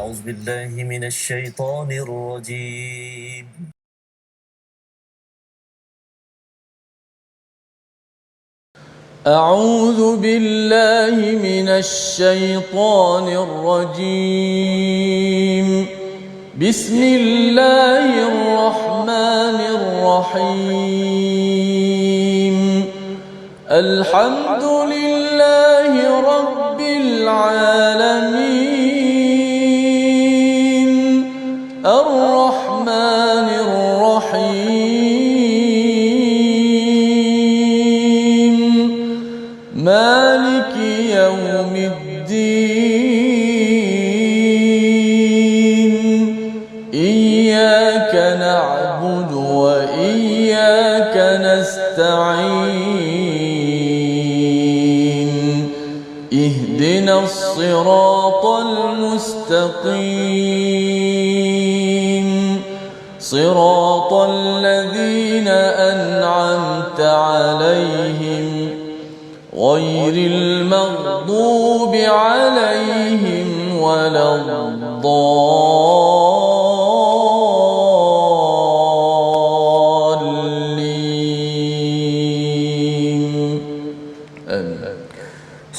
أعوذ بالله من الشيطان الرجيم أعوذ بالله من الشيطان الرجيم بسم الله الرحمن الرحيم الحمد لله رب العالمين الرحمن الرحيم مالك يوم الدين إياك نعبد وإياك نستعين اهدنا الصراط المستقيم صراط الذين أنعمت عليهم غير المغضوب عليهم ولا الضالين.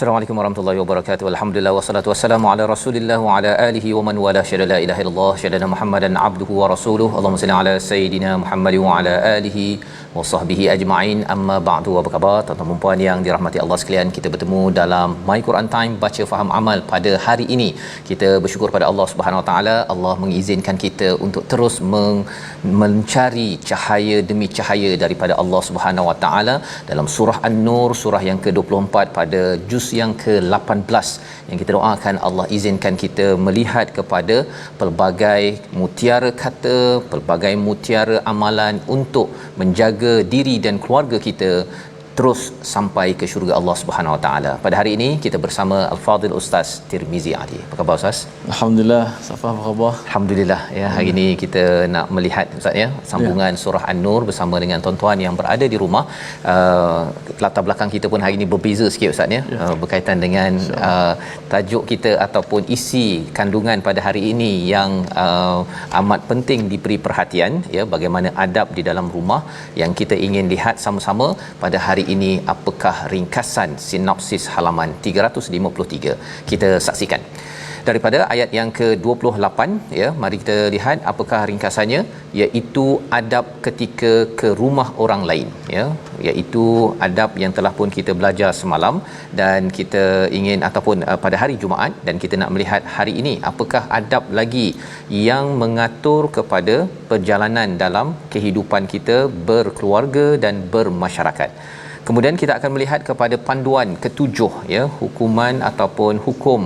Assalamualaikum warahmatullahi wabarakatuh. Alhamdulillah wassalatu wassalamu ala Rasulillah wa ala alihi wa man wala syada la ilaha illallah syada Muhammadan abduhu wa rasuluhu. Allahumma salli ala sayidina Muhammad wa ala alihi wa sahbihi ajma'in. Amma ba'du. Apa khabar tuan-tuan dan puan yang dirahmati Allah sekalian? Kita bertemu dalam My Quran Time baca faham amal pada hari ini. Kita bersyukur pada Allah Subhanahu wa taala, Allah mengizinkan kita untuk terus mencari cahaya demi cahaya daripada Allah Subhanahu wa taala dalam surah An-Nur, surah yang ke-24 pada juz yang ke-18 yang kita doakan Allah izinkan kita melihat kepada pelbagai mutiara kata, pelbagai mutiara amalan untuk menjaga diri dan keluarga kita terus sampai ke syurga Allah Subhanahu Wa Taala. Pada hari ini kita bersama Al-Fadhil Ustaz Tirmizi Ali. Apa khabar Ustaz? Alhamdulillah. Safa apa khabar? Alhamdulillah ya. Hari ini kita nak melihat Ustaz ya sambungan surah An-Nur bersama dengan tuan-tuan yang berada di rumah. Latar belakang kita pun hari ini berbeza sikit Ustaz ya. Berkaitan dengan tajuk kita ataupun isi kandungan pada hari ini yang amat penting diberi perhatian ya, bagaimana adab di dalam rumah yang kita ingin lihat sama-sama pada hari ini. Apakah ringkasan sinopsis halaman 353? Kita saksikan daripada ayat yang ke-28 ya. Mari kita lihat apakah ringkasannya, iaitu adab ketika ke rumah orang lain ya, iaitu adab yang telah pun kita belajar semalam dan kita ingin ataupun pada hari Jumaat, dan kita nak melihat hari ini apakah adab lagi yang mengatur kepada perjalanan dalam kehidupan kita berkeluarga dan bermasyarakat. Kemudian kita akan melihat kepada panduan ketujuh ya, hukuman ataupun hukum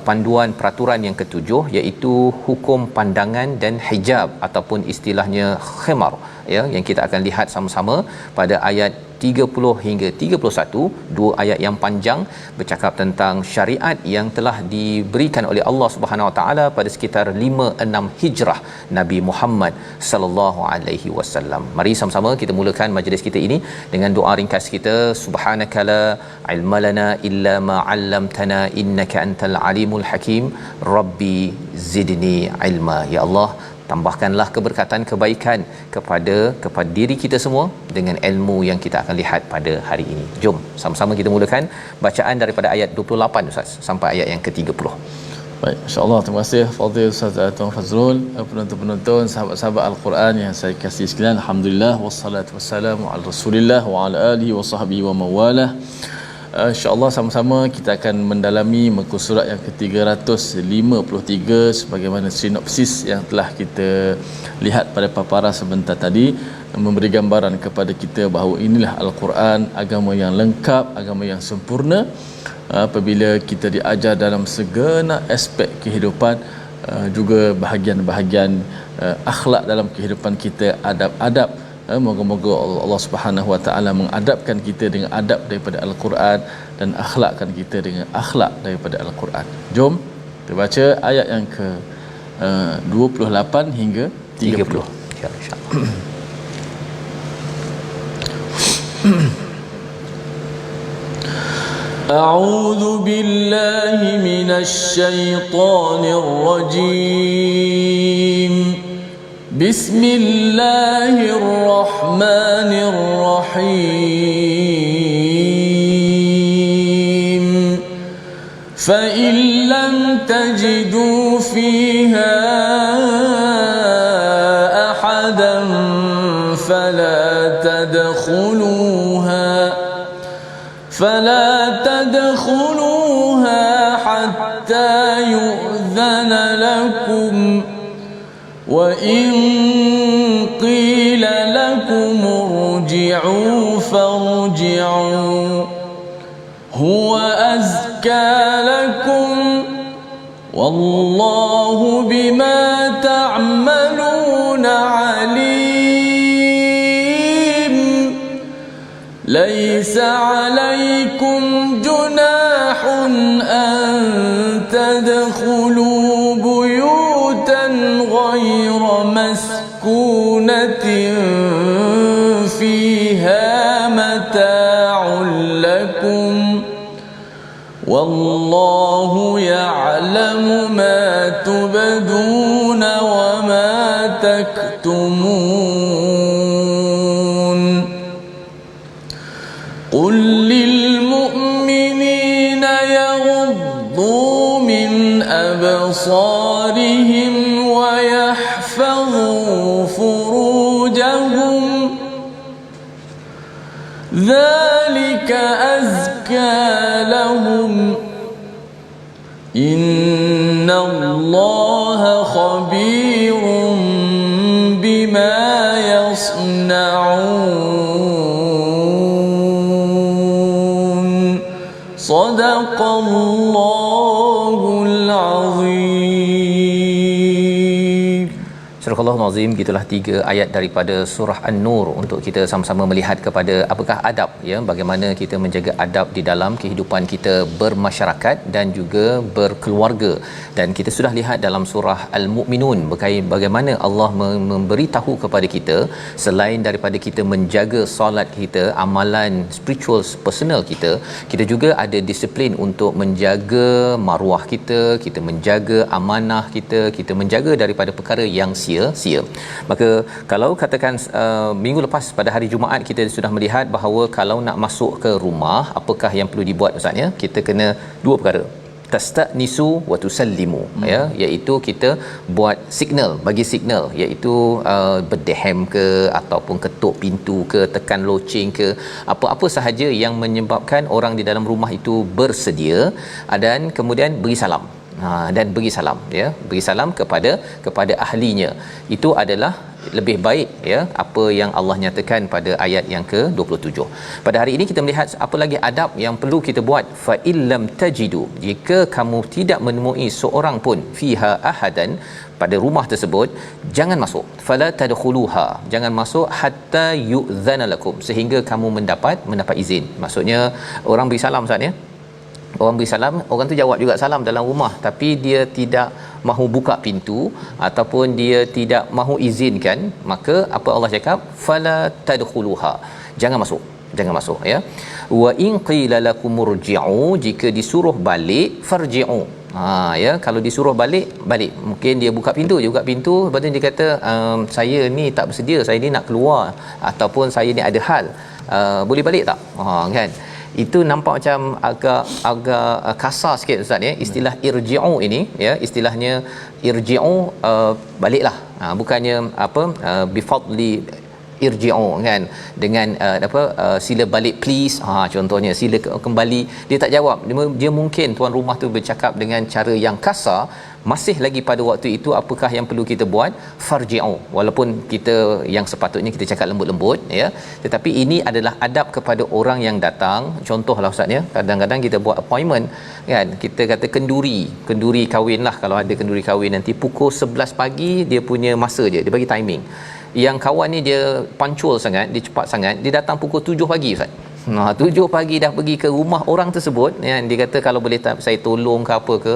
panduan peraturan yang ketujuh, iaitu hukum pandangan dan hijab ataupun istilahnya khimar ya, yang kita akan lihat sama-sama pada ayat 30 hingga 31, dua ayat yang panjang bercakap tentang syariat yang telah diberikan oleh Allah Subhanahu Wa Taala pada sekitar 5-6 hijrah Nabi Muhammad sallallahu alaihi wasallam. Mari sama-sama kita mulakan majlis kita ini dengan doa ringkas kita. Subhanakala ilma lana illa ma 'allamtana innaka antal alimul hakim. Rabbi zidni ilma. Ya Allah, tambahkanlah keberkatan kebaikan kepada diri kita semua dengan ilmu yang kita akan lihat pada hari ini. Jom sama-sama kita mulakan bacaan daripada ayat 28 Ustaz sampai ayat yang ke-30. Baik, insya-Allah. Terima kasih Fadil Ustaz Tuan Fazrul, penonton-penonton, sahabat-sahabat Al-Quran yang saya kasihi sekalian. Alhamdulillah wassalatu wassalamu ala Rasulillah wa ala alihi wa sahbihi wa mawalah. InsyaAllah sama-sama kita akan mendalami muka surat yang ke-353 sebagaimana sinopsis yang telah kita lihat pada paparan sebentar tadi, memberi gambaran kepada kita bahawa inilah Al-Quran, agama yang lengkap, agama yang sempurna apabila kita diajar dalam segenap aspek kehidupan, juga bahagian-bahagian akhlak dalam kehidupan kita, adab-adab. Moga-moga Allah Subhanahu Wa Taala mengadabkan kita dengan adab daripada Al-Quran dan akhlakkan kita dengan akhlak daripada Al-Quran. Jom kita baca ayat yang ke 28 hingga 30. InsyaAllah. أعوذ بالله من الشيطان الرجيم. بسم الله الرحمن الرحيم. فإن لم تجدوا فيها أحدا فلا تدخلوها حتى يؤذن لكم، وإن قيل لكم ارجعوا فارجعوا هو أزكى لكم، والله بما تعملون عليم. ليس عليكم جناح أن تدخلوا بيوتا غير مسكونة فيها متاع لكم، والله يعلم ما تبدون وما تكتمون. قل للمؤمنين يغضوا من أبصارهم ويحفظوا فروجهم، ذلك أزكى لهم، إن الله خبير بما يصنعون. صدق الله العظيم. Surah Al-Azim, gitulah 3 ayat daripada surah An-Nur untuk kita sama-sama melihat kepada apakah adab, ya, bagaimana kita menjaga adab di dalam kehidupan kita bermasyarakat dan juga berkeluarga. Dan kita sudah lihat dalam surah Al-Mu'minun bagaimana Allah memberitahu kepada kita, selain daripada kita menjaga solat kita, amalan spiritual personal kita, kita juga ada disiplin untuk menjaga maruah kita, kita menjaga amanah kita, kita menjaga daripada perkara yang sia-sia. Maka kalau katakan minggu lepas pada hari Jumaat kita sudah melihat bahawa kalau nak masuk ke rumah, apakah yang perlu dibuat Ustaz, ya? Kita kena 2 perkara. Tastanisu wa tusallimu, ya, iaitu kita buat signal, bagi signal, iaitu berdehem ke ataupun ketuk pintu ke, tekan loceng ke, apa-apa sahaja yang menyebabkan orang di dalam rumah itu bersedia, dan kemudian beri salam. Dan beri salam, ya, beri salam kepada ahlinya. Itu adalah lebih baik, ya, apa yang Allah nyatakan pada ayat yang ke-27. Pada hari ini kita melihat apa lagi adab yang perlu kita buat. Fa illam tajidu, jika kamu tidak menemui seorang pun fiha ahadan, pada rumah tersebut, jangan masuk. Fala tadkhuluha, jangan masuk hatta yu'zana lakum, sehingga kamu mendapat izin. Maksudnya orang beri salam Ustaz, ya. Orang beri salam, orang tu jawab juga salam dalam rumah, tapi dia tidak mahu buka pintu ataupun dia tidak mahu izinkan, maka apa Allah cakap? Fala tadkhuluha, jangan masuk, ya. Wa in qila lakum murji'u, jika disuruh balik, farji'u. Ya, kalau disuruh balik. Mungkin dia buka pintu, lepas tu dia kata, saya ni tak bersedia, saya ni nak keluar, ataupun saya ni ada hal, boleh balik tak? Kan? Itu nampak macam agak kasar sikit Ustaz, ya, istilah irji'u ini, ya, istilahnya irji'u, baliklah, bukannya bifadli irji'u, kan, dengan sila balik please, contohnya sila kembali, dia tak jawab, dia mungkin tuan rumah tu bercakap dengan cara yang kasar. Masih lagi pada waktu itu, apakah yang perlu kita buat? Farji'u, walaupun kita yang sepatutnya kita cakap lembut-lembut, ya, tetapi ini adalah adab kepada orang yang datang. Contohlah Ustaz, ya, kadang-kadang kita buat appointment, kan, kita kata kenduri kahwin lah, kalau ada kenduri kahwin nanti pukul 11 pagi dia punya masa je, dia bagi timing. Yang kawan ni dia punctual sangat, dia cepat sangat, dia datang pukul 7 pagi Ustaz. 7 pagi dah pergi ke rumah orang tersebut, ya, dia kata kalau boleh saya tolong ke apa ke.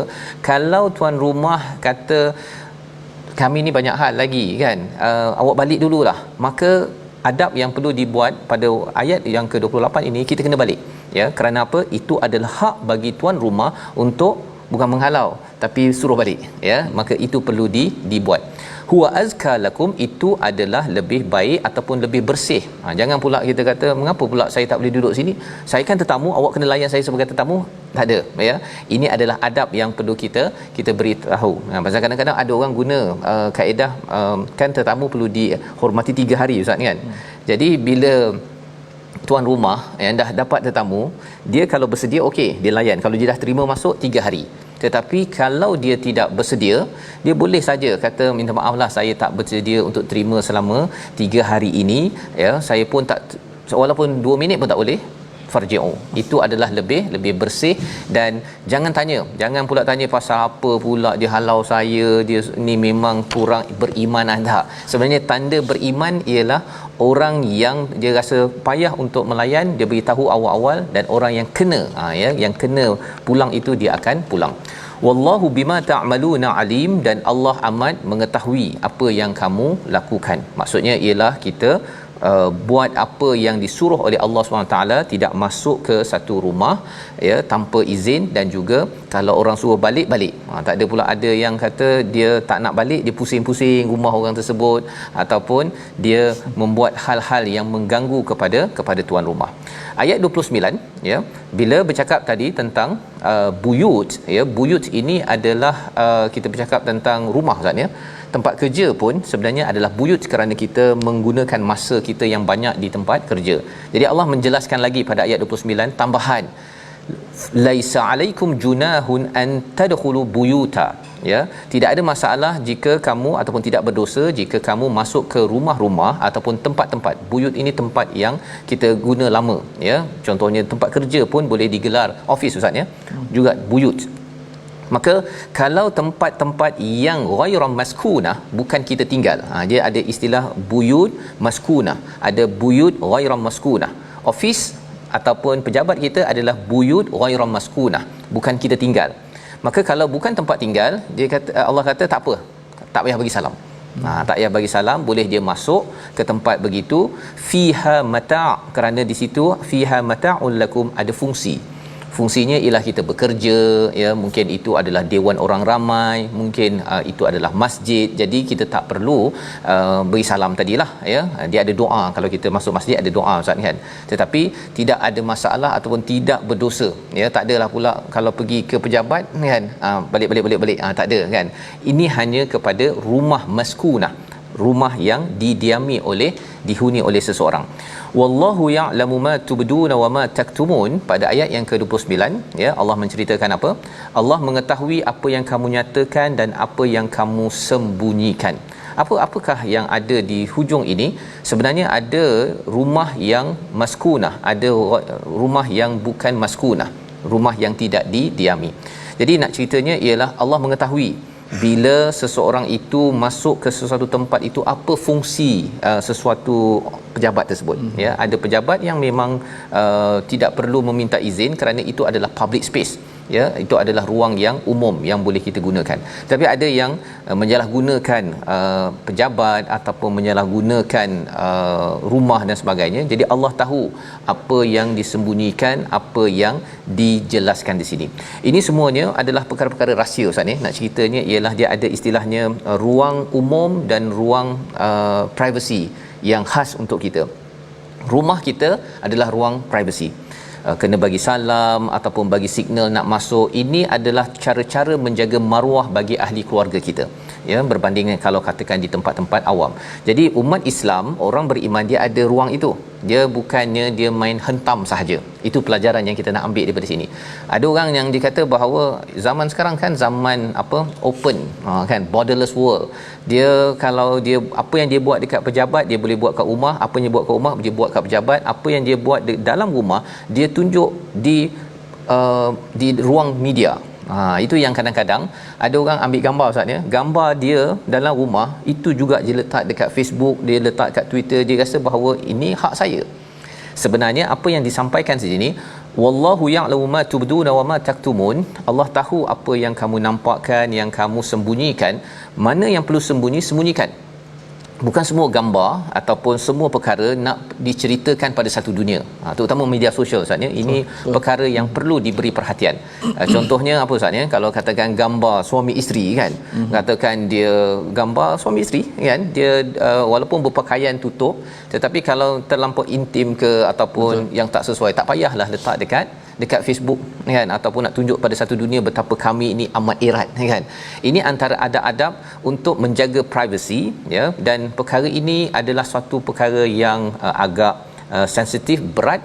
Kalau tuan rumah kata kami ni banyak hal lagi, kan, awak balik dululah, maka adab yang perlu dibuat pada ayat yang ke-28 ini, kita kena balik ya. Kerana apa? Itu adalah hak bagi tuan rumah untuk bukan menghalau tapi suruh balik ya. Maka itu perlu dibuat. Huwa azka lakum, itu adalah lebih baik ataupun lebih bersih. Jangan pula kita kata mengapa pula saya tak boleh duduk sini, saya kan tetamu, awak kena layan saya sebagai tetamu. Tak ada ya. Ini adalah adab yang perlu kita beritahu. Pasal kadang-kadang ada orang guna kaedah kan tetamu perlu dihormati 3 hari ustaz kan. Jadi bila tuan rumah yang dah dapat tetamu, dia kalau bersedia okey, dia layan. Kalau dia dah terima masuk 3 hari. Tetapi kalau dia tidak bersedia, dia boleh saja kata minta maaflah, saya tak bersedia untuk terima selama 3 hari ini ya. Saya pun tak, walaupun 2 minit pun tak boleh. Farji'u, itu adalah lebih bersih. Dan jangan pula tanya pasal apa pula dia halau saya, dia ni memang kurang beriman. Tak, sebenarnya tanda beriman ialah orang yang dia rasa payah untuk melayan, dia beritahu awal-awal, dan orang yang kena yang kena pulang itu dia akan pulang. Wallahu bima ta'maluna alim, dan Allah amat mengetahui apa yang kamu lakukan. Maksudnya ialah kita buat apa yang disuruh oleh Allah SWT, tidak masuk ke satu rumah ya tanpa izin, dan juga kalau orang suruh balik, tak ada pula ada yang kata dia tak nak balik, dia pusing-pusing rumah orang tersebut, ataupun dia membuat hal-hal yang mengganggu kepada tuan rumah. Ayat 29 ya, bila bercakap tadi tentang buyut ya, buyut ini adalah kita bercakap tentang rumah Ustaz ya. Tempat kerja pun sebenarnya adalah buyut kerana kita menggunakan masa kita yang banyak di tempat kerja. Jadi Allah menjelaskan lagi pada ayat 29 tambahan, laisa alaikum junahun an tadkhulu buyuta ya, tidak ada masalah jika kamu ataupun tidak berdosa jika kamu masuk ke rumah-rumah ataupun tempat-tempat. Buyut ini tempat yang kita guna lama ya. Contohnya tempat kerja pun boleh digelar office ustaz ya, juga buyut. Maka kalau tempat-tempat yang ghairan maskunah, bukan kita tinggal, dia ada istilah buyut maskunah, ada buyut ghairan maskunah. Office ataupun pejabat kita adalah buyut ghairan maskunah, bukan kita tinggal. Maka kalau bukan tempat tinggal, dia kata, Allah kata tak apa, tak payah bagi salam. Tak payah bagi salam, boleh dia masuk ke tempat begitu. Fiha mata', kerana di situ fiha mata'ul lakum, ada fungsinya ialah kita bekerja ya, mungkin itu adalah dewan orang ramai, mungkin itu adalah masjid. Jadi kita tak perlu beri salam tadilah ya. Dia ada doa, kalau kita masuk masjid ada doa ustaz kan. Tetapi tidak ada masalah ataupun tidak berdosa ya. Tak adalah pula kalau pergi ke pejabat kan balik tak ada kan. Ini hanya kepada rumah maskunah, rumah yang dihuni oleh seseorang. Wallahu ya'lamu ma tubduna wa ma taktumun, pada ayat yang ke-29 ya, Allah menceritakan apa? Allah mengetahui apa yang kamu nyatakan dan apa yang kamu sembunyikan. Apakah yang ada di hujung ini? Sebenarnya ada rumah yang maskunah, ada rumah yang bukan maskunah, rumah yang tidak didiami. Jadi nak ceritanya ialah Allah mengetahui bila seseorang itu masuk ke sesuatu tempat itu, apa fungsi sesuatu pejabat tersebut ya. Ada pejabat yang memang tidak perlu meminta izin kerana itu adalah public space ya, itu adalah ruang yang umum yang boleh kita gunakan. Tapi ada yang menyalahgunakan pejabat ataupun menyalahgunakan rumah dan sebagainya. Jadi Allah tahu apa yang disembunyikan, apa yang dijelaskan di sini. Ini semuanya adalah perkara-perkara rahsia ustaz ni. Nak ceritanya ialah dia ada istilahnya ruang umum dan ruang privacy yang khas untuk kita. Rumah kita adalah ruang privacy. Kena bagi salam ataupun bagi signal nak masuk, ini adalah cara-cara menjaga maruah bagi ahli keluarga kita ya, berbanding kalau katakan di tempat-tempat awam. Jadi umat Islam, orang beriman, dia ada ruang itu. Dia bukannya dia main hentam sahaja. Itu pelajaran yang kita nak ambil daripada sini. Ada orang yang dikata bahawa zaman sekarang kan zaman open kan, borderless world. Dia kalau dia apa yang dia buat dekat pejabat, dia boleh buat kat rumah. Apa yang dia buat kat rumah, dia buat kat pejabat. Apa yang dia buat dalam rumah, dia tunjuk di ruang media. Itu yang kadang-kadang ada orang ambil gambar ustaz ya, gambar dia dalam rumah itu juga dia letak dekat Facebook, dia letak dekat Twitter, dia rasa bahawa ini hak saya. Sebenarnya apa yang disampaikan sini, wallahu ya'lamu ma tubduna wa ma taktumun, Allah tahu apa yang kamu nampakkan, yang kamu sembunyikan. Mana yang perlu sembunyikan. bukan semua gambar ataupun semua perkara nak diceritakan pada satu dunia. Terutama media sosial Ustaz ya. Ini perkara yang perlu diberi perhatian. Contohnya apa Ustaz ya? Kalau katakan gambar suami isteri kan. Katakan dia gambar suami isteri kan, dia walaupun berpakaian tutup, tetapi kalau terlampau intim ke ataupun yang tak sesuai, tak payahlah letak dekat Facebook kan, ataupun nak tunjuk pada satu dunia betapa kami ini amat erat kan. Ini antara adab-adab untuk menjaga privasi ya, dan perkara ini adalah suatu perkara yang agak sensitif, berat,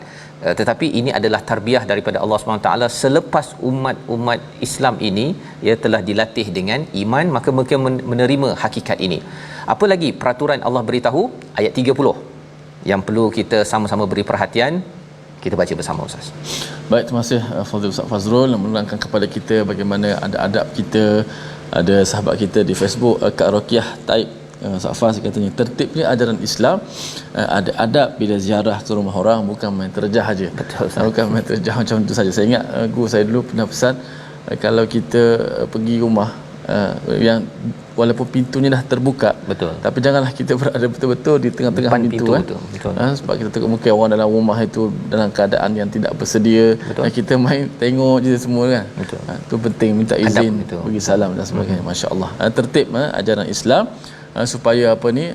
tetapi ini adalah tarbiyah daripada Allah SWT. Selepas umat Islam ini ya telah dilatih dengan iman, maka mereka menerima hakikat ini. Apa lagi peraturan Allah beritahu? Ayat 30 yang perlu kita sama-sama beri perhatian. Kita baca bersama Ustaz. Baik, terima kasih Fadil Ustaz Fazrul menerangkan kepada kita bagaimana ada adab kita. Ada sahabat kita di Facebook, Kak Rokiah Taib Safas katanya, tertibnya ajaran Islam ada adab bila ziarah ke rumah orang, bukan main terjah saja. Bukan main terjah macam itu saja. Saya ingat guru saya dulu pernah pesan, kalau kita pergi rumah yang walaupun pintunya dah terbuka, betul, tapi janganlah kita berada betul-betul di tengah-tengah pintu kan. Betul. Sebab kita tengok mungkin orang dalam rumah itu dalam keadaan yang tidak bersedia, kita main tengok je semua kan. Itu penting, minta izin, bagi salam dan sebagainya. Masya-Allah. Tertib ajaran Islam supaya apa ni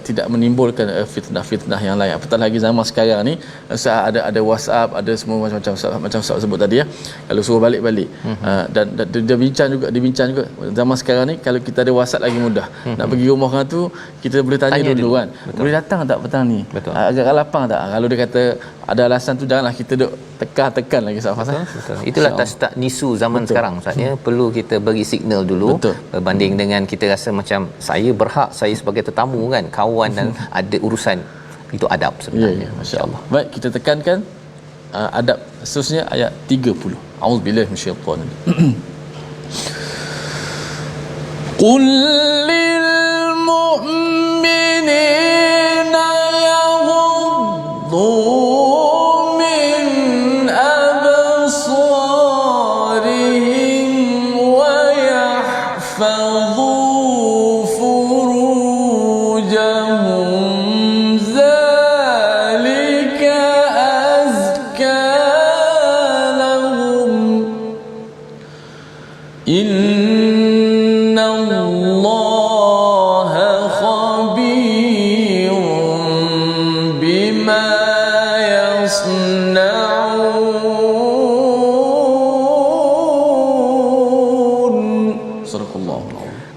tidak menimbulkan fitnah-fitnah yang lain. Apatah lagi zaman sekarang ni ada WhatsApp, ada semua macam Ustaz sebut tadi ya. Kalau suruh balik-balik dan dia dibincang juga zaman sekarang ni, kalau kita ada WhatsApp lagi mudah. Nak pergi rumah orang tu kita boleh tanya dulu kan. Boleh datang tak petang ni? Agak lapang tak? Kalau dia kata ada alasan tu, janganlah kita duk tekan lagi Ustaz Fazal. Itulah tak nisu zaman sekarang Ustaz ya. Perlu kita bagi signal dulu. Berbanding dengan kita rasa macam saya berhak, saya sebagai tetamu kan, kawan dan ada urusan. Itu adab sebenarnya. Masya-Allah. Baik, kita tekankan adab seterusnya ayat 30. Auzubillahi minasyaitanir rajim. Qul lil mu'minina yaghuddu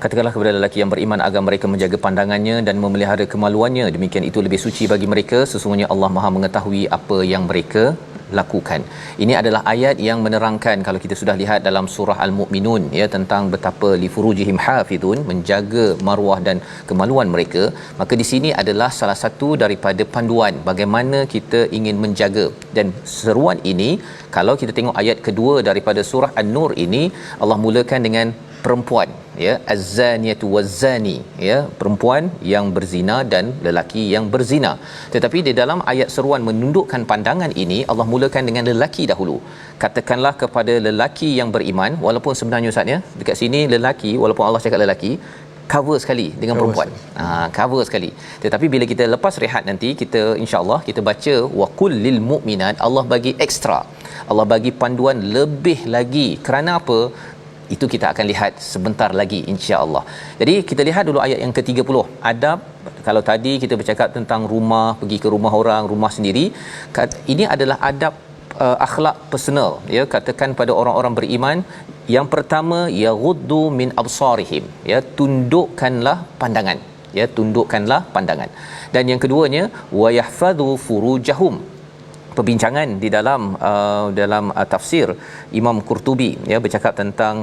Katakanlah kepada lelaki yang beriman agar mereka menjaga pandangannya dan memelihara kemaluannya. Demikian itu lebih suci bagi mereka. Sesungguhnya Allah Maha mengetahui apa yang mereka lakukan. Ini adalah ayat yang menerangkan, kalau kita sudah lihat dalam surah Al-Mu'minun ya, tentang betapa li furujihim hafizun, menjaga maruah dan kemaluan mereka. Maka di sini adalah salah satu daripada panduan bagaimana kita ingin menjaga. Dan seruan ini, kalau kita tengok ayat kedua daripada surah An-Nur ini, Allah mulakan dengan perempuan ya, az-zaniyatu waz-zani ya, perempuan yang berzina dan lelaki yang berzina. Tetapi di dalam ayat seruan menundukkan pandangan ini, Allah mulakan dengan lelaki dahulu. Katakanlah kepada lelaki yang beriman, walaupun sebenarnya Ustaz ya, dekat sini lelaki, walaupun Allah cakap lelaki, cover sekali dengan perempuan. Cover sekali. Tetapi bila kita lepas rehat nanti, kita insya-Allah kita baca waqul lil mu'minat, Allah bagi ekstra. Allah bagi panduan lebih lagi. Kerana apa? Itu kita akan lihat sebentar lagi insya-Allah. Jadi kita lihat dulu ayat yang ke-30. Adab, kalau tadi kita bercakap tentang rumah, pergi ke rumah orang, rumah sendiri, ini adalah adab akhlak personal ya. Katakan pada orang-orang beriman, yang pertama yaghuddu min absarihim ya, tundukkanlah pandangan ya, tundukkanlah pandangan. Dan yang keduanya wa yahfadhu furujahum. Perbincangan di dalam tafsir Imam Qurtubi ya, bercakap tentang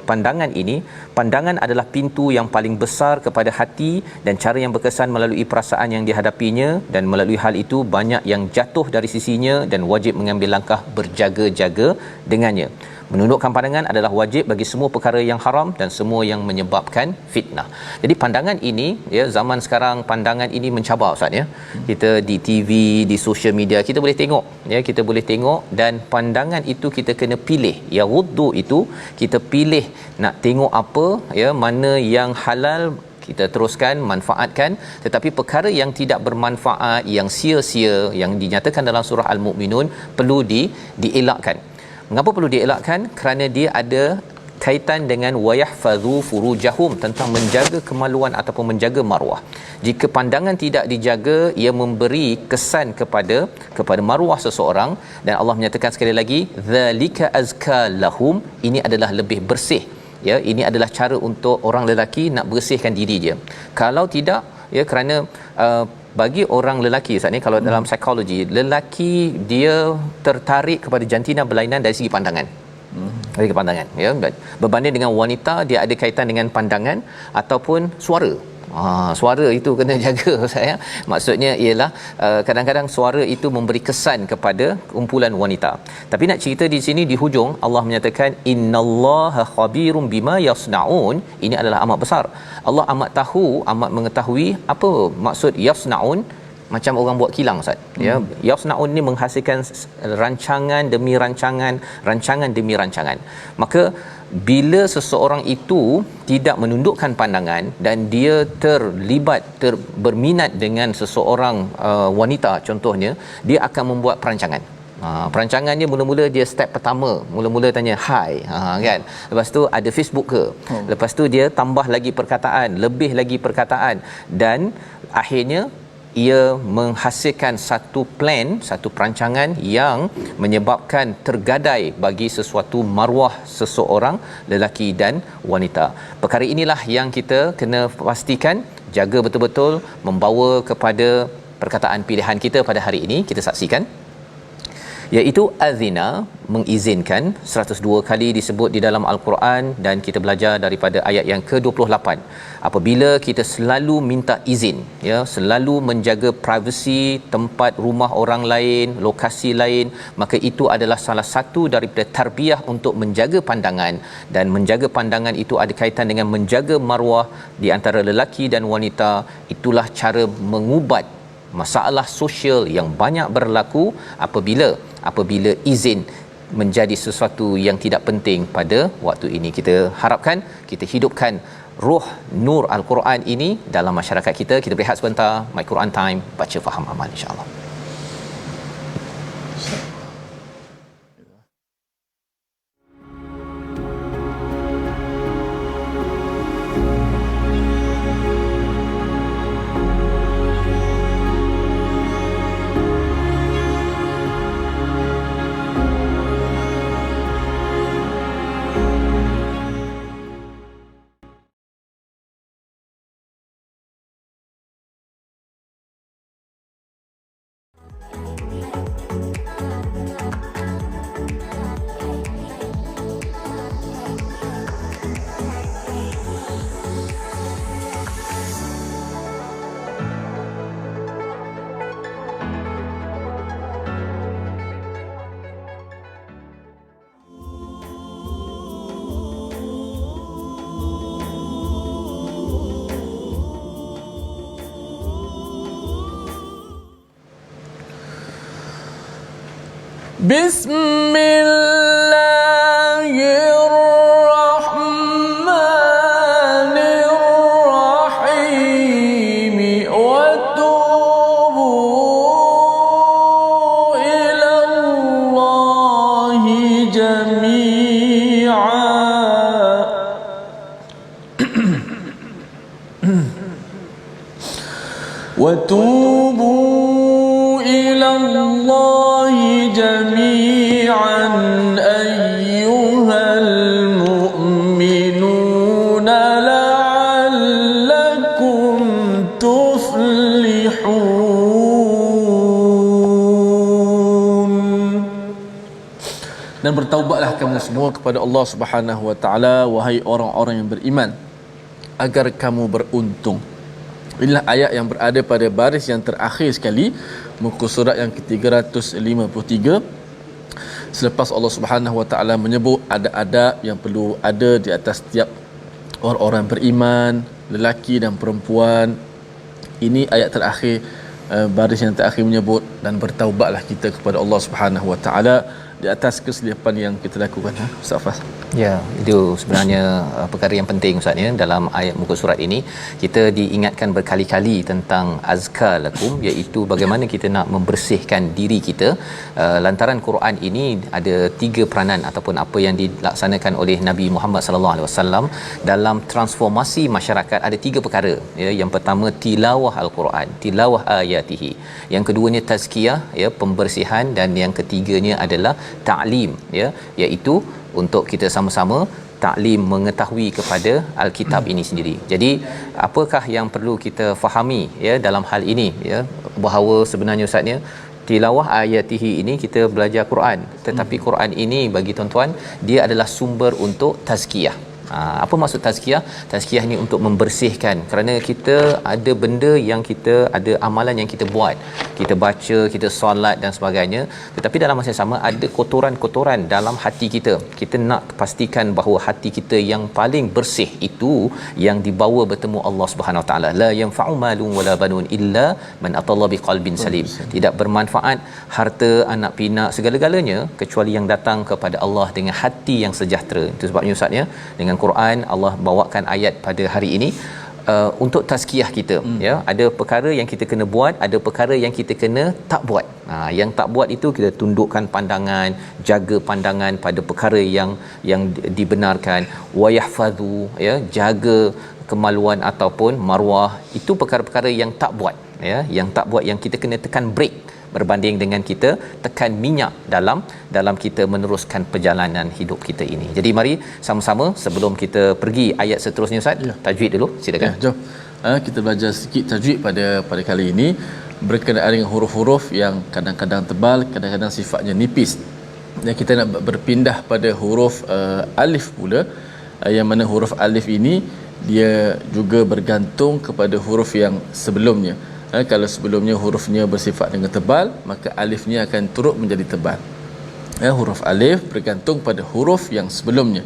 pandangan ini. Pandangan adalah pintu yang paling besar kepada hati dan cara yang berkesan melalui perasaan yang dihadapinya, dan melalui hal itu banyak yang jatuh dari sisinya dan wajib mengambil langkah berjaga-jaga dengannya. Menundukkan pandangan adalah wajib bagi semua perkara yang haram dan semua yang menyebabkan fitnah. Jadi pandangan ini ya, zaman sekarang pandangan ini mencabar Ustaz ya. Kita di TV, di social media kita boleh tengok ya, kita boleh tengok, dan pandangan itu kita kena pilih. Ya wudhu itu kita pilih nak tengok apa ya, mana yang halal, kita teruskan manfaatkan, tetapi perkara yang tidak bermanfaat, yang sia-sia, yang dinyatakan dalam surah Al-Mu'minun perlu dielakkan. Mengapa perlu dielakkan? Kerana dia ada kaitan dengan wayahfazu furujahum, tentang menjaga kemaluan ataupun menjaga maruah. Jika pandangan tidak dijaga, ia memberi kesan kepada maruah seseorang, dan Allah menyatakan sekali lagi zalika azka lahum, ini adalah lebih bersih, ya, ini adalah cara untuk orang lelaki nak bersihkan diri dia. Kalau tidak, ya, kerana bagi orang lelaki Ustaz ni, kalau dalam psikologi, lelaki dia tertarik kepada jantina berlainan dari segi pandangan. Dari pandangan, ya, berbanding dengan wanita, dia ada kaitan dengan pandangan ataupun suara. Suara itu kena jaga saya. Maksudnya ialah kadang-kadang suara itu memberi kesan kepada kumpulan wanita. Tapi nak cerita di sini di hujung Allah menyatakan innallaha khabirum bima yasnaun. Ini adalah amat besar. Allah amat tahu, amat mengetahui apa maksud yasnaun. Macam orang buat kilang Ustaz, ya, yasnaun ni menghasilkan rancangan demi rancangan, rancangan demi rancangan. Maka bila seseorang itu tidak menundukkan pandangan dan dia terlibat berminat dengan seseorang wanita contohnya, dia akan membuat perancangan. Perancangannya mula-mula dia step pertama, mula-mula tanya hi, kan, lepas tu ada Facebook ke, lepas tu dia tambah lagi perkataan, lebih lagi perkataan, dan akhirnya ia menghasilkan satu plan, satu perancangan yang menyebabkan tergadai bagi sesuatu maruah seseorang lelaki dan wanita. Perkara inilah yang kita kena pastikan, jaga betul-betul, membawa kepada perkataan pilihan kita pada hari ini. Kita saksikan, iaitu azina, mengizinkan, 102 kali disebut di dalam Al-Quran, dan kita belajar daripada ayat yang ke-28. Apabila kita selalu minta izin, ya, selalu menjaga privasi tempat rumah orang lain, lokasi lain, maka itu adalah salah satu daripada tarbiyah untuk menjaga pandangan, dan menjaga pandangan itu ada kaitan dengan menjaga maruah di antara lelaki dan wanita. Itulah cara mengubat masalah sosial yang banyak berlaku apabila izin menjadi sesuatu yang tidak penting pada waktu ini. Kita harapkan kita hidupkan ruh nur Al-Quran ini dalam masyarakat kita. Kita berehat sebentar, My Quran Time, baca faham amal, insya-Allah. Bismillahirrahmanirrahim. Wa tubu ila Allahi jami'a. Wa tubu ila Allahi jami'an ayyuhal mu'minuna la'allakum tuflihun. Dan bertaubatlah kamu semua kepada Allah Subhanahu wa taala, wahai orang-orang yang beriman, agar kamu beruntung. Inilah ayat yang berada pada baris yang terakhir sekali muka surat yang ke-353, selepas Allah Subhanahu wa taala menyebut adab-adab yang perlu ada di atas setiap orang-orang beriman, lelaki dan perempuan. Ini ayat terakhir, baris yang terakhir menyebut, dan bertaubatlah kita kepada Allah Subhanahu wa taala di atas kesilapan yang kita lakukan. Ustaz Fas. Ya, itu sebenarnya perkara yang penting Ustaz ya. Dalam ayat muka surat ini kita diingatkan berkali-kali tentang azkar lakum, iaitu bagaimana kita nak membersihkan diri kita. Lantaran Quran ini ada 3 peranan ataupun apa yang dilaksanakan oleh Nabi Muhammad sallallahu alaihi wasallam dalam transformasi masyarakat. Ada 3 perkara ya. Yang pertama tilawah al-Quran, tilawah ayatihi. Yang keduanya tazkiyah ya, pembersihan, dan yang ketiganya adalah ta'lim ya, iaitu untuk kita sama-sama taklim mengetahui kepada Alkitab ini sendiri. Jadi apakah yang perlu kita fahami ya dalam hal ini ya, bahawa sebenarnya Ustaz ya, tilawah ayatihi ini kita belajar Quran, tetapi Quran ini bagi tuan-tuan dia adalah sumber untuk tazkiyah. Apa maksud tazkiyah? Tazkiyah ni untuk membersihkan, kerana kita ada benda yang kita ada amalan yang kita buat, kita baca, kita solat dan sebagainya, tetapi dalam masa yang sama ada kotoran-kotoran dalam hati kita. Kita nak pastikan bahawa hati kita yang paling bersih itu yang dibawa bertemu Allah Subhanahu Wa Taala. La yanfa'u malun wala banun illa man atalla biqalbin salim. Tidak bermanfaat harta, anak pinak, segala-galanya kecuali yang datang kepada Allah dengan hati yang sejahtera. Itu sebabnya Ustaz ya, dengan Quran Allah bawakan ayat pada hari ini untuk tazkiyah kita ya. Ada perkara yang kita kena buat, ada perkara yang kita kena tak buat. Yang tak buat itu kita tundukkan pandangan, jaga pandangan pada perkara yang dibenarkan, wa yahfazu ya, jaga kemaluan ataupun marwah. Itu perkara-perkara yang tak buat ya, yang tak buat, yang kita kena tekan break berbanding dengan kita tekan minyak dalam kita meneruskan perjalanan hidup kita ini. Jadi mari sama-sama sebelum kita pergi ayat seterusnya Ustaz, tajwid dulu silakan. Jom kita belajar sikit tajwid pada kali ini berkenaan dengan huruf-huruf yang kadang-kadang tebal, kadang-kadang sifatnya nipis. Dan kita nak berpindah pada huruf alif pula, yang mana huruf alif ini dia juga bergantung kepada huruf yang sebelumnya. Kalau sebelumnya hurufnya bersifat dengan tebal, maka alifnya akan turut menjadi tebal. Huruf alif bergantung pada huruf yang sebelumnya.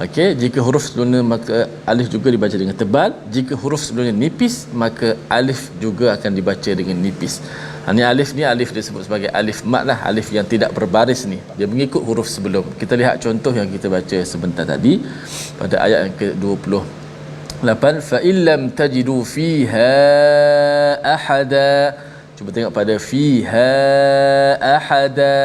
Okey, jika huruf sebelumnya maka alif juga dibaca dengan tebal. Jika huruf sebelumnya nipis, maka alif juga akan dibaca dengan nipis. Ini alif ni, alif disebut sebagai alif mat lah, alif yang tidak berbaris ni. Dia mengikut huruf sebelum. Kita lihat contoh yang kita baca sebentar tadi pada ayat yang ke-20. 8 fa illam tajidu fiha ahada. Cuba tengok pada fiha ahada,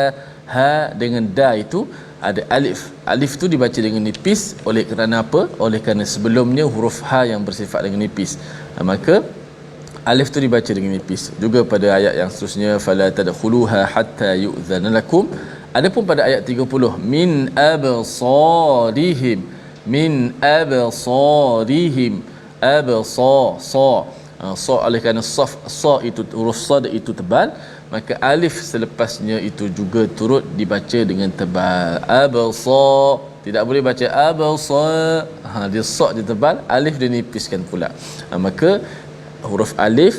ha dengan da itu ada alif. Alif tu dibaca dengan nipis oleh kerana apa? Oleh kerana sebelumnya huruf ha yang bersifat dengan nipis. Maka alif tu dibaca dengan nipis. Juga pada ayat yang seterusnya fala tadkhuluha hatta yu'zana lakum. Adapun pada ayat 30 min absarihim, min absarihim, sa oleh kerana sa itu huruf sad itu tebal, maka alif selepasnya itu juga turut dibaca dengan tebal. Absar tidak boleh baca absar, dia sa dia tebal, alif dia nipiskan pula. Maka huruf alif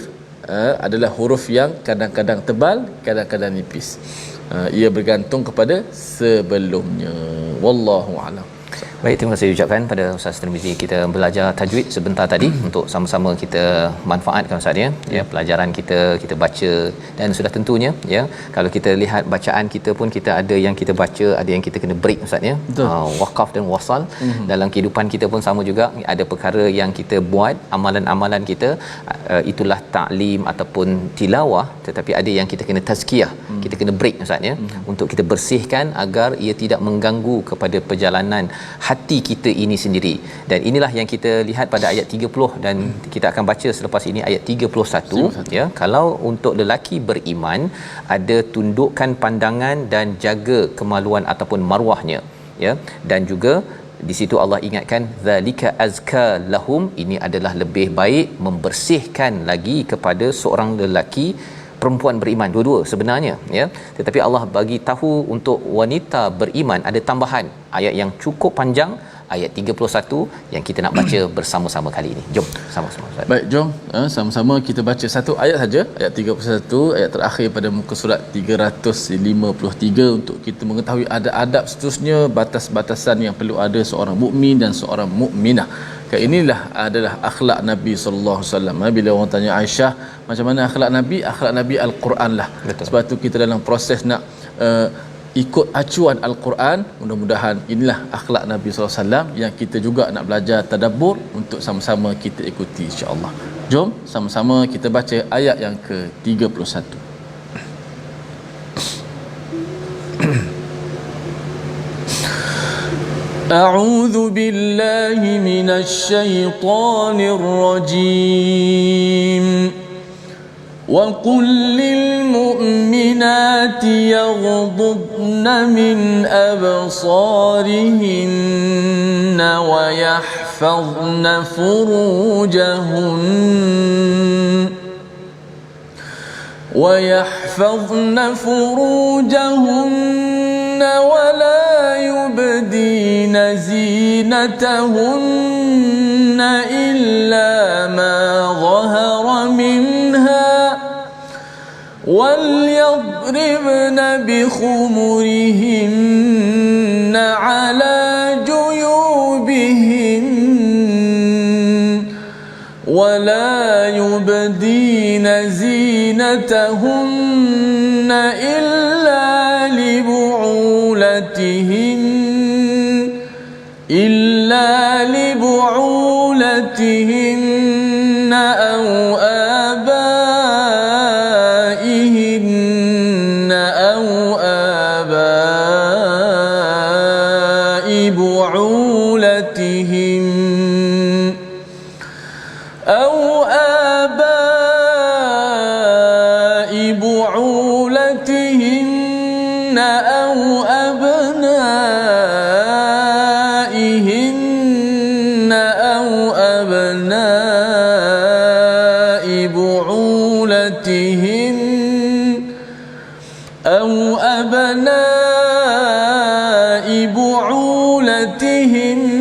adalah huruf yang kadang-kadang tebal, kadang-kadang nipis. Ia bergantung kepada sebelumnya. Wallahu a'lam. Baik, terima kasih ucapkan pada Ustaz Tirmizi. Kita belajar tajwid sebentar tadi untuk sama-sama kita manfaatkan Ustaz ya, pelajaran kita baca, dan sudah tentunya ya, kalau kita lihat bacaan kita pun kita ada yang kita baca, ada yang kita kena break Ustaz ya. Waqaf dan wasal. Dalam kehidupan kita pun sama juga, ada perkara yang kita buat, amalan-amalan kita itulah taklim ataupun tilawah, tetapi ada yang kita kena tazkiyah, kita kena break Ustaz ya, untuk kita bersihkan agar ia tidak mengganggu kepada perjalanan hati kita ini sendiri. Dan inilah yang kita lihat pada ayat 30, dan kita akan baca selepas ini ayat 31 ya. Kalau untuk lelaki beriman, ada tundukkan pandangan dan jaga kemaluan ataupun marwahnya ya, dan juga di situ Allah ingatkan zalika azka lahum, ini adalah lebih baik, membersihkan lagi kepada seorang lelaki perempuan beriman, dua-dua sebenarnya ya, tetapi Allah bagi tahu untuk wanita beriman ada tambahan ayat yang cukup panjang, ayat 31 yang kita nak baca bersama-sama kali ini. Jom sama-sama. Baik, jom sama-sama kita baca satu ayat saja, ayat 31, ayat terakhir pada muka surat 353, untuk kita mengetahui adab-adab seterusnya, batas-batasan yang perlu ada seorang mukmin dan seorang mukminah. Inilah adalah akhlak Nabi sallallahu alaihi wasallam. Bila orang tanya Aisyah macam mana akhlak Nabi, akhlak Nabi Al-Quran lah. Betul. Sebab tu kita dalam proses nak ikut acuan Al-Quran. Mudah-mudahan inilah akhlak Nabi SAW yang kita juga nak belajar tadabbur untuk sama-sama kita ikuti insya-Allah. Jom sama-sama kita baca ayat yang ke-31. أعوذ بالله من الشيطان الرجيم وقل للمؤمنات يغضضن من أبصارهن ويحفظن فروجهن ولا يبدين زينتهن إلا ما ظهر منها وليضربن بخمرهن على جيوبهن ولا يبدين زينتهن إلا لبعولتهن أو آبائهن أو آباء بعولتهن أو أبنائهن أو أبناء بعولتهن أو أبناء بعولتهن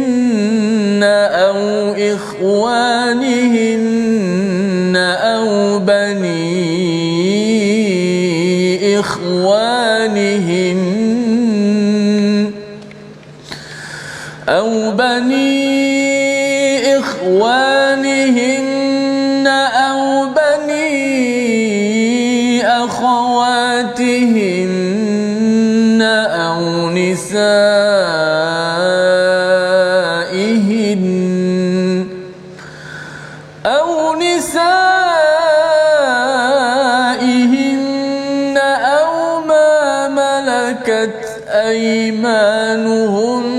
أو إخوانهن أو بني إخوانهن أو بني أخواتهن أو نسائهن أو ما ملكت أيمانهن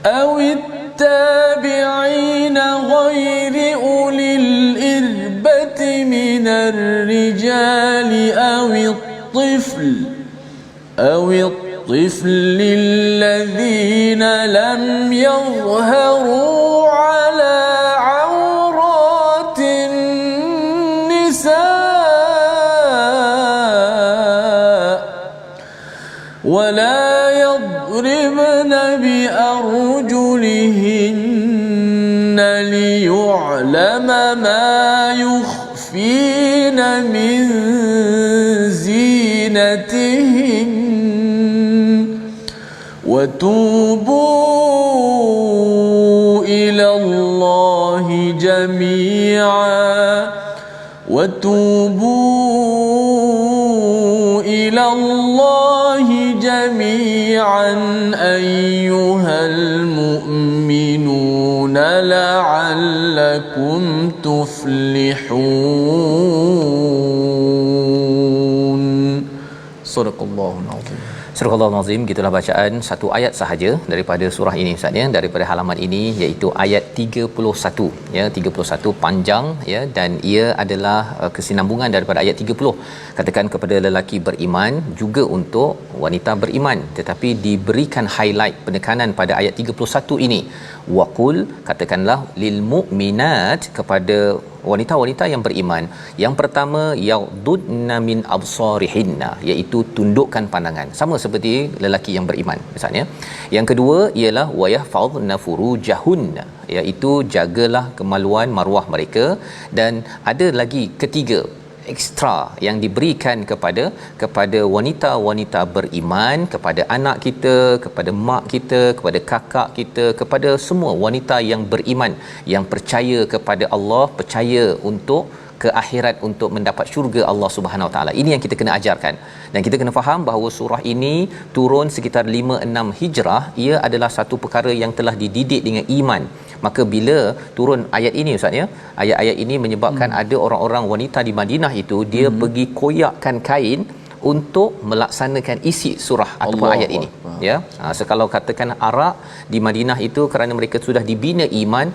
أو التابعين غير أولي الإربة من الرجال أو الطفل الذين لم يظهروا على عورات النساء ولا يضربن بأرجلهن ليعلم ما يخفين من زينتهن وتوبوا إلى الله جميعا أيها المؤمنون لعلكم تفلحون. صدق الله العظيم. Surah Al-Azim, gitulah bacaan satu ayat sahaja daripada surah ini Ustaz ya, daripada halaman ini, iaitu ayat 31 ya, 31 panjang ya, dan ia adalah kesinambungan daripada ayat 30. Katakan kepada lelaki beriman juga untuk wanita beriman, tetapi diberikan highlight penekanan pada ayat 31 ini. Waqul, katakanlah lil mu'minat, kepada wanita-wanita yang beriman. Yang pertama, yaghdudna min absarihinna, iaitu tundukkan pandangan, sama seperti lelaki yang beriman misalnya. Yang kedua ialah wayahfazna furujahunna, iaitu jagalah kemaluan maruah mereka. Dan ada lagi ketiga ekstra yang diberikan kepada wanita-wanita beriman, kepada anak kita, kepada mak kita, kepada kakak kita, kepada semua wanita yang beriman, yang percaya kepada Allah, percaya untuk ke akhirat untuk mendapat syurga Allah Subhanahu Wa Taala. Ini yang kita kena ajarkan. Dan kita kena faham bahawa surah ini turun sekitar 5-6 Hijrah. Ia adalah satu perkara yang telah dididik dengan iman. Maka bila turun ayat ini Ustaz ya, ayat-ayat ini menyebabkan ada orang-orang wanita di Madinah itu dia pergi koyakkan kain untuk melaksanakan isi surah ataupun ayat ini ya. Sekalau katakan arak di Madinah itu kerana mereka sudah dibina iman,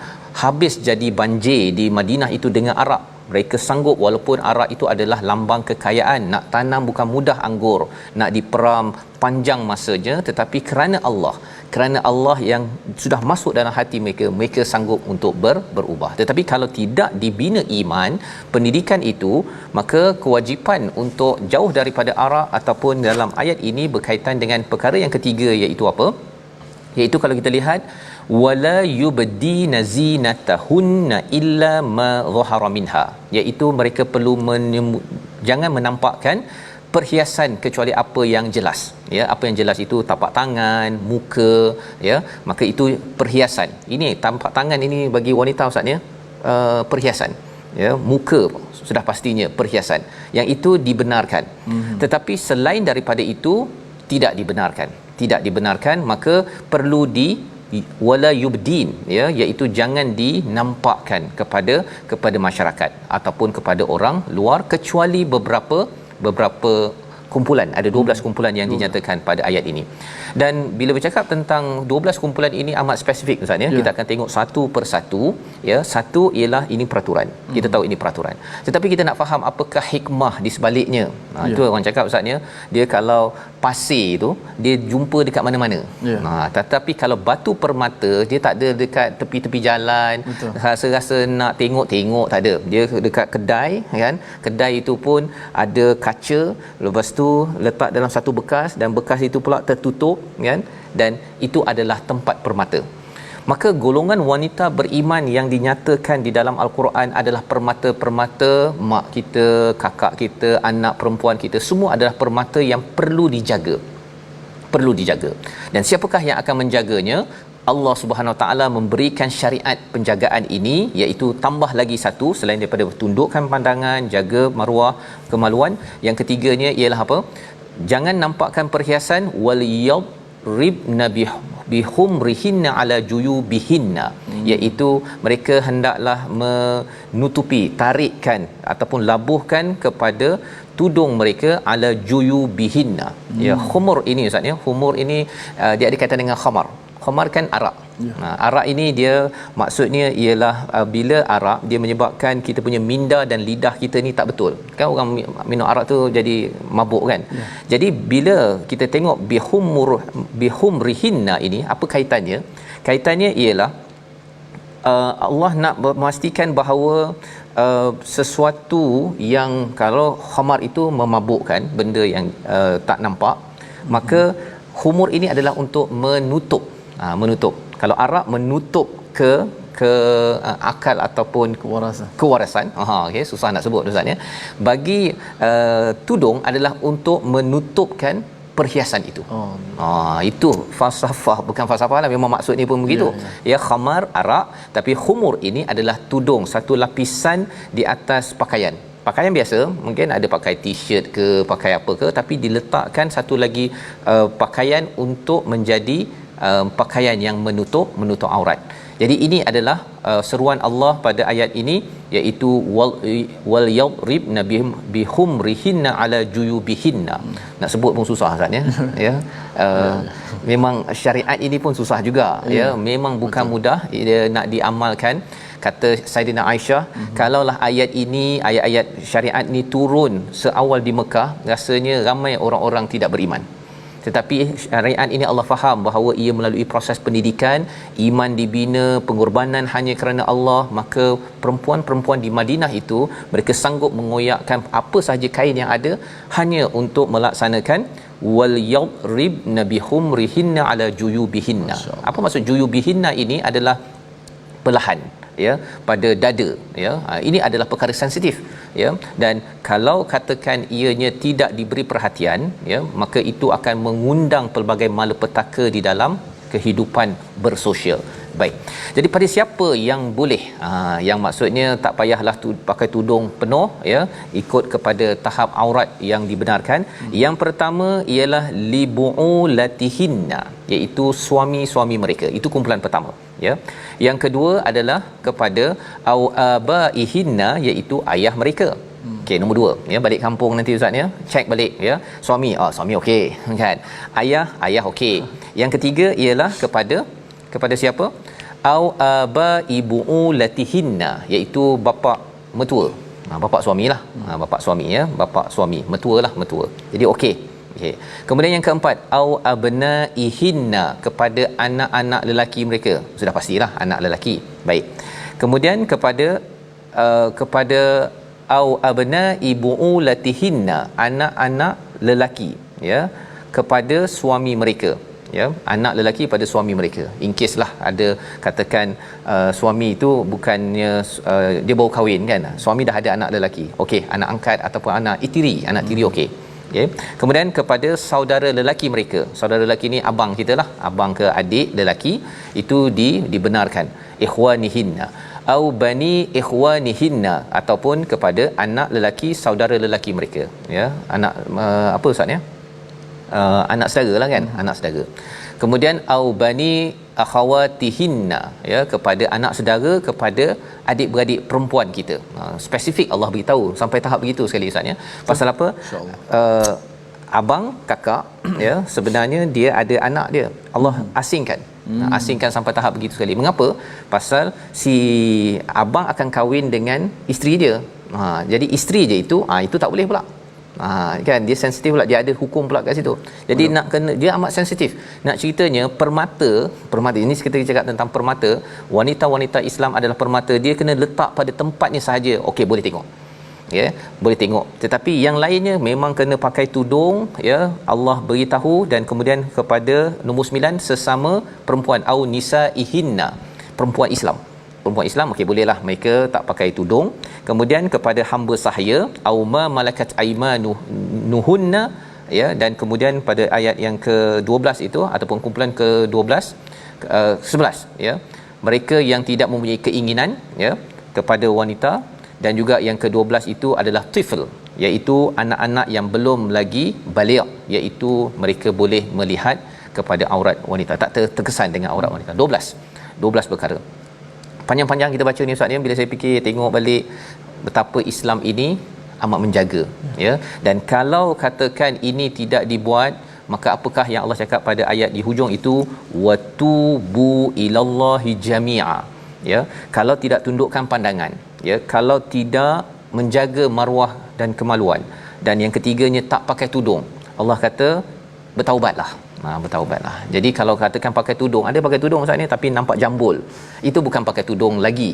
habis jadi banjir di Madinah itu dengan arak. Mereka sanggup, walaupun arak itu adalah lambang kekayaan, nak tanam bukan mudah anggur, nak diperam panjang masanya, tetapi kerana Allah yang sudah masuk dalam hati mereka, mereka sanggup untuk berubah. Tetapi kalau tidak dibina iman, pendidikan itu, maka kewajipan untuk jauh daripada arak ataupun dalam ayat ini berkaitan dengan perkara yang ketiga, iaitu apa? Iaitu kalau kita lihat wala yubdina zinatahunna illa ma zahara minha, iaitu mereka perlu jangan menampakkan perhiasan kecuali apa yang jelas ya. Apa yang jelas itu tapak tangan, muka ya, maka itu perhiasan. Ini tapak tangan ini bagi wanita Ustaz ya, perhiasan ya. Muka sudah pastinya perhiasan, yang itu dibenarkan. Tetapi selain daripada itu tidak dibenarkan, maka perlu wala yubdin ya, iaitu jangan dinampakkan kepada masyarakat ataupun kepada orang luar, kecuali beberapa kumpulan. Ada 12 kumpulan yang dinyatakan pada ayat ini. Dan bila bercakap tentang 12 kumpulan ini amat spesifik Ustaz ya. Kita akan tengok satu persatu ya. Satu ialah ini peraturan. Kita tahu ini peraturan. Tetapi kita nak faham apakah hikmah di sebaliknya. Itu orang cakap Ustaz ya, dia kalau pasir itu dia jumpa dekat mana-mana. Tetapi kalau batu permata dia tak ada dekat tepi-tepi jalan. Rasa-rasa nak tengok tak ada. Dia dekat kedai kan. Kedai itu pun ada kaca, lepas tu letak dalam satu bekas, dan bekas itu pula tertutup kan, dan itu adalah tempat permata. Maka golongan wanita beriman yang dinyatakan di dalam al-Quran adalah permata-permata mak kita, kakak kita, anak perempuan kita, semua adalah permata yang perlu dijaga. Dan siapakah yang akan menjaganya? Allah Subhanahu Wa Taala memberikan syariat penjagaan ini, iaitu tambah lagi satu selain daripada tundukkan pandangan, jaga maruah, kemaluan. Yang ketiganya ialah apa? Jangan nampakkan perhiasan, wal yadribna bihumrihinna ala juyubihinna, iaitu mereka hendaklah menutupi, tarikkan ataupun labuhkan kepada tudung mereka ala juyubihinna. Ya, khumur ini Ustaz ya, khumur ini dia ada kaitan dengan khamar. Khamar kan arak. Arak ini dia maksudnya ialah bila arak dia menyebabkan kita punya minda dan lidah kita ni tak betul. Kan orang minum arak tu jadi mabuk kan. Jadi bila kita tengok bihumrihinna ini, apa kaitannya? Kaitannya ialah Allah nak memastikan bahawa sesuatu yang kalau khamar itu memabukkan, benda yang tak nampak, maka khumur ini adalah untuk menutup. Kalau arak menutup ke akal ataupun kewarasan. Okey, susah nak sebut Ustaz ya. Bagi tudung adalah untuk menutupkan perhiasan itu. Itu falsafah, bukan falsafah lah, memang maksudnya pun begitu. Ya, khamar arak, tapi khumur ini adalah tudung, satu lapisan di atas pakaian biasa, mungkin ada pakai t-shirt ke, pakai apa ke, tapi diletakkan satu lagi pakaian untuk menjadi pakaian yang menutup aurat. Jadi ini adalah seruan Allah pada ayat ini, iaitu wal yadribna bihumrihinna ala juyubihinna. Nak sebut pun susah Ustaz ya. Memang syariat ini pun susah juga ya. Memang bukan mudah nak diamalkan. Kata Saidina Aisyah, kalaulah ayat ini, ayat-ayat syariat ni turun seawal di Mekah, rasanya ramai orang-orang tidak beriman. Tetapi syariat ini Allah faham bahawa ia melalui proses pendidikan, iman dibina, pengorbanan hanya kerana Allah. Maka perempuan-perempuan di Madinah itu, mereka sanggup mengoyakkan apa sahaja kain yang ada hanya untuk melaksanakan wal yadribna bihumrihinna ala juyubihinna. Apa maksud juyubihinna ini? Adalah belahan ya pada dada ya. Ini adalah perkara sensitif ya, dan kalau katakan ianya tidak diberi perhatian ya, maka itu akan mengundang pelbagai malapetaka di dalam kehidupan bersosial. Baik. Jadi pada siapa yang boleh? Yang maksudnya tak payahlah pakai tudung penuh ya, ikut kepada tahap aurat yang dibenarkan. Yang pertama ialah libu'ulatihinna, iaitu suami-suami mereka. Itu kumpulan pertama ya. Yang kedua adalah kepada au abaihinna, iaitu ayah mereka. Okey, nombor 2 ya, balik kampung nanti ustaz ya, check balik ya. Suami, suami okey kan. Ayah okey. Yang ketiga ialah kepada siapa? Au abaibu latihinna, iaitu bapa mertua. Bapa suamilah. Bapa suami ya, bapa suami, mertua. Jadi okey. Okey. Kemudian yang keempat, au abnaihinna, kepada anak-anak lelaki mereka. Sudah pastilah anak lelaki. Baik. Kemudian kepada au abnai buulatihinna, anak-anak lelaki ya, kepada suami mereka ya, anak lelaki pada suami mereka. In case lah ada katakan suami itu bukannya dia baru kahwin kan, suami dah ada anak lelaki, okey, anak angkat ataupun anak tiri okey. Okay. Kemudian kepada saudara lelaki mereka. Saudara lelaki ni abang kita lah, abang ke adik lelaki, itu dibenarkan. Ikhwanihinna au bani ikhwanihinna, ataupun kepada anak lelaki saudara lelaki mereka ya, anak apa ustaz ya, anak saudara lah kan, anak saudara. Kemudian au bani akhawatihinna ya, kepada anak saudara kepada adik-beradik perempuan kita. Spesifik Allah beritahu sampai tahap begitu sekali ustaz ya. Pasal apa? Abang kakak ya, sebenarnya dia ada anak dia, Allah asingkan. Asingkan sampai tahap begitu sekali. Mengapa? Pasal si abang akan kahwin dengan isteri dia. Jadi isteri je itu tak boleh pula. Kan dia sensitif pula, dia ada hukum pula kat situ. Jadi nak kena, dia amat sensitif. Nak ceritanya permata ini kita cakap tentang permata, wanita-wanita Islam adalah permata, dia kena letak pada tempatnya sahaja. Okey, boleh tengok. Ya, boleh tengok. Tetapi yang lainnya memang kena pakai tudung ya, Allah beritahu. Dan kemudian kepada nombor 9, sesama perempuan au nisaihinna, perempuan Islam okey, bolehlah mereka tak pakai tudung. Kemudian kepada hamba sahaya au ma malakat aymanuhunna ya, dan kemudian pada ayat yang ke-12 itu ataupun kumpulan ke-12 11 ya, mereka yang tidak mempunyai keinginan ya kepada wanita. Dan juga yang ke-12 itu adalah tifl, iaitu anak-anak yang belum lagi baligh, iaitu mereka boleh melihat kepada aurat wanita, tak terkesan dengan aurat wanita. 12 perkara. Panjang-panjang kita baca ni ustaz ni, bila saya fikir tengok balik betapa Islam ini amat menjaga ya. Dan kalau katakan ini tidak dibuat, maka apakah yang Allah cakap pada ayat di hujung itu, watubu ilallahi jami'a ya. Kalau tidak tundukkan pandangan ya, kalau tidak menjaga maruah dan kemaluan, dan yang ketiganya tak pakai tudung, Allah kata bertaubatlah. Bertaubatlah. Jadi kalau katakan pakai tudung, ada pakai tudung ustaz ni tapi nampak jambul, itu bukan pakai tudung lagi.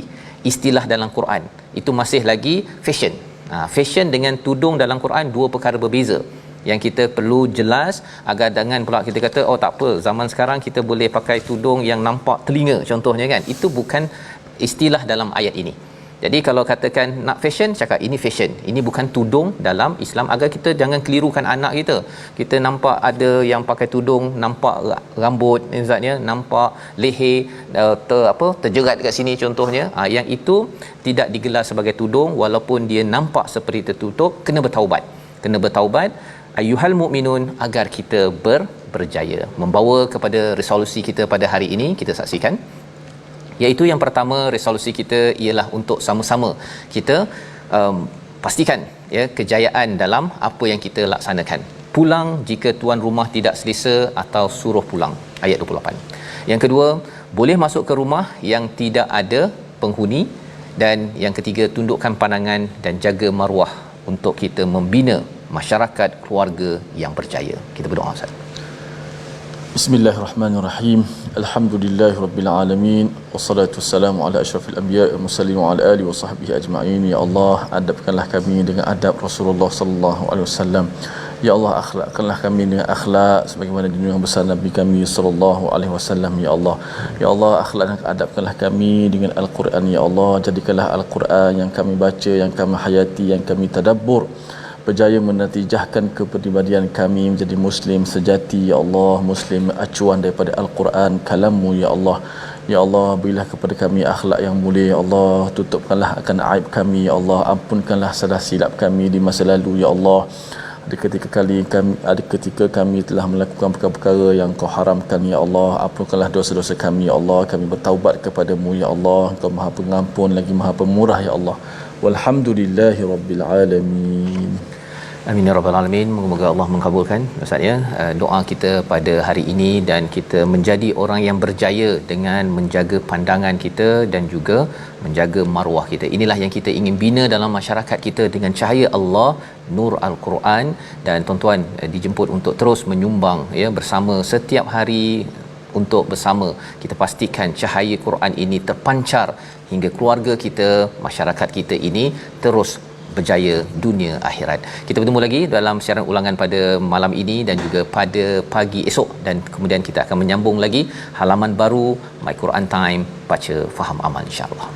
Istilah dalam Quran itu masih lagi fashion. Fashion dengan tudung dalam Quran dua perkara berbeza yang kita perlu jelas, agar jangan pula kita kata tak apa, zaman sekarang kita boleh pakai tudung yang nampak telinga contohnya kan. Itu bukan istilah dalam ayat ini. Jadi kalau katakan nak fashion, cakap ini fashion, ini bukan tudung dalam Islam, agar kita jangan kelirukan anak kita. Kita nampak ada yang pakai tudung, nampak rambut misalnya, nampak leher terjerat dekat sini contohnya, yang itu tidak digelar sebagai tudung walaupun dia nampak seperti tertutup. Kena bertaubat ayyuhal mukminun, agar kita berjaya. Membawa kepada resolusi kita pada hari ini, kita saksikan, iaitu yang pertama, resolusi kita ialah untuk sama-sama kita pastikan ya kejayaan dalam apa yang kita laksanakan. Pulang jika tuan rumah tidak selesa atau suruh pulang, ayat 28. Yang kedua, boleh masuk ke rumah yang tidak ada penghuni. Dan yang ketiga, tundukkan pandangan dan jaga maruah untuk kita membina masyarakat keluarga yang percaya. Kita berdoa Ustaz. Bismillahirrahmanirrahim. Alhamdulillahirabbil alamin, wassalatu wassalamu ala asyrafil anbiya'i wal mursalin wa ala alihi wa sahbihi ajma'in. Ya Allah, adabkanlah kami dengan adab Rasulullah sallallahu alaihi wasallam. Ya Allah, akhlakkanlah kami dengan akhlak sebagaimana junjungan besar Nabi kami sallallahu alaihi wasallam. Ya Allah, ya Allah, adabkanlah kami dengan Al-Quran. Ya Allah, jadikanlah Al-Quran yang kami baca, yang kami hayati, yang kami tadabbur, berjaya menatijahkan kepribadian kami menjadi muslim sejati. Ya Allah, muslim acuan daripada Al-Quran, kalammu. Ya Allah, Ya Allah, berilah kepada kami akhlak yang mulia. Ya Allah, tutupkanlah akan aib kami. Ya Allah, ampunkanlah salah silap kami di masa lalu. Ya Allah, ada ketika kami telah melakukan perkara-perkara yang Kau haramkan. Ya Allah, ampunkanlah dosa-dosa kami. Ya Allah, kami bertaubat kepadamu. Ya Allah, Kau Maha Pengampun lagi Maha Pemurah. Ya Allah, walhamdulillahi rabbil alamin. Amin ya rabbal alamin. Moga-moga Allah mengabulkan Ustaz ya doa kita pada hari ini, dan kita menjadi orang yang berjaya dengan menjaga pandangan kita dan juga menjaga maruah kita. Inilah yang kita ingin bina dalam masyarakat kita dengan cahaya Allah, nur al-Quran. Dan tuan-tuan dijemput untuk terus menyumbang ya bersama setiap hari, untuk bersama kita pastikan cahaya Quran ini terpancar hingga keluarga kita, masyarakat kita ini terus berjaya dunia akhirat. Kita bertemu lagi dalam siaran ulangan pada malam ini dan juga pada pagi esok, dan kemudian kita akan menyambung lagi halaman baru My Quran Time, baca faham amal, insya-Allah.